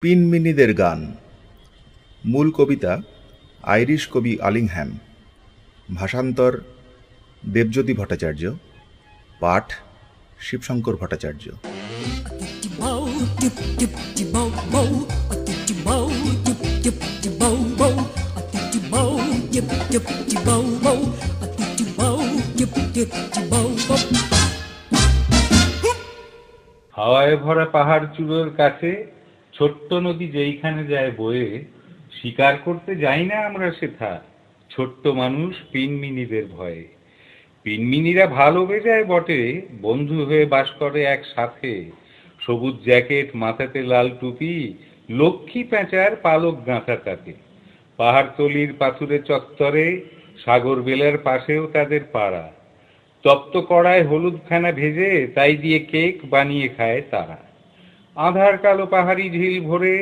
পিনমিনিদের গান। মূল কবিতা আইরিশ কবি আলিংহ্যাম। ভাষান্তর দেবজ্যোতি ভট্টাচার্য। পাঠ শিবশঙ্কর ভট্টাচার্য। হাওয়ায় ভরা পাহাড় চূড়োর কাছে ছোট্ট নদী যেইখানে যায় বয়ে, শিকার করতে যাই না আমরা সেথা, ছোট্ট মানুষ পিনমিনিদের ভয়ে। পিনমিনিরা ভালো বেজায় বটে, বন্ধু হয়ে বাস করে একসাথে। সবুজ জ্যাকেট, মাথাতে লাল টুপি, লক্ষ্মী পেঁচার পালক গাঁথা তাতে। পাহাড়তলির পাথুরে চত্বরে, সাগর বেলার পাশেও তাদের পাড়া। তপ্ত কড়ায় হলুদ ফেনা ভেজে তাই দিয়ে কেক বানিয়ে খায় তারা। আধার কালো পাহাড়ি ঝিল ভরে,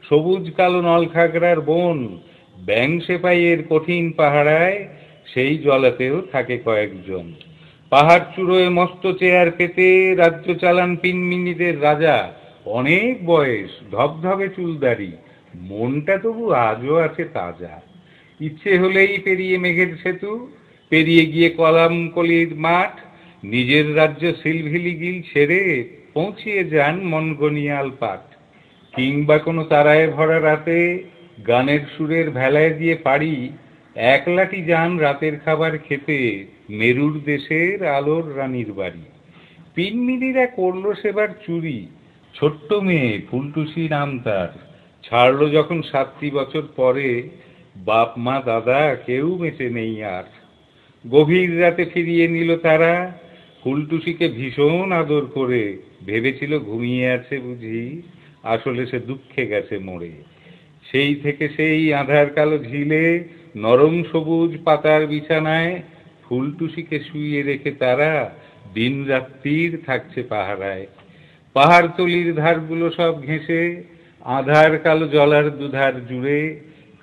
সবুজ কালো নলখাগড়ার বন, ব্যাং সেপাইয়ের কঠিন পাহাড়ায় সেই জলাতেও থাকে কয়েকজন। পাহাড় চূড়োয় মস্ত চেয়ার পেতে রাজ্য চালান পিনমিনিদের রাজা। অনেক বয়স, ধবধবে চুলদারি, মনটা তবু আজও আছে তাজা। ইচ্ছে হলেই পেরিয়ে মেঘের সেতু, পেরিয়ে গিয়ে কলামকলির মাঠ, নিজের রাজ্য সিলভিলি গিল ছেড়ে পৌঁছিয়ে যান মনগনিয়াল পাট। কিংবা কোনো তারায় ভরা রাতে গানের সুরের ভেলায় দিয়ে পাড়ি, একলাটি যান রাতের খাবার খেতে মেরুর দেশের আলোর রানীর বাড়ি। পিনমিনিরা করলো সেবার চুরি, ছোট্ট মেয়ে ফুলটুসি নাম তার। ছাড়লো যখন 7টি বছর পরে, বাপ মা দাদা কেউ বেঁচে নেই আর। গভীর রাতে ফিরিয়ে নিল তারা, ফুলটুসিকে ভীষণ আদর করে। ভেবেছিল ঘুমিয়ে আছে বুঝি, আসলে সে দুঃখে গেছে মরে। সেই থেকে সেই আঁধার কালো ঝিলে, নরম সবুজ পাতার বিছানায় ফুলটুসিকে শুইয়ে রেখে তারা দিন রাত্রির থাকছে পাহারায়। পাহাড়তলির ধারগুলো সব ঘেঁষে, আঁধার কালো জলার দুধার জুড়ে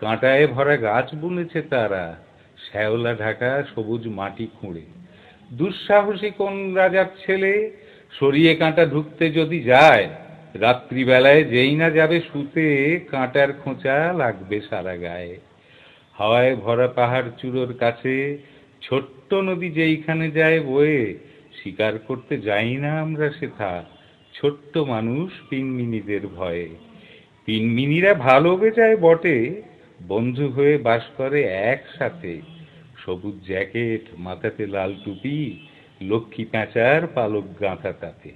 কাঁটায় ভরা গাছ বুনেছে তারা, শ্যাওলা ঢাকা সবুজ মাটি খুঁড়ে। দুঃসাহসী কোন রাজার ছেলে সরিয়ে কাঁটা ঢুকতে যদি যায়, রাত্রিবেলায় যেই না যাবে শুতে, কাঁটার খোঁচা লাগবে সারা গায়ে। হাওয়ায় ভরা পাহাড় চূড়োর কাছে ছোট্ট নদী যেইখানে যায় বয়ে, শিকার করতে যাই না আমরা সেথা, ছোট্ট মানুষ পিনমিনিদের ভয়ে। পিনমিনিরা ভালো বেজায় বটে, বন্ধু হয়ে বাস করে একসাথে। সবুজ জ্যাকেট, মাথাতে লাল টুপি, লক্ষ্মী পেঁচার পালক গাঁথা তাতে।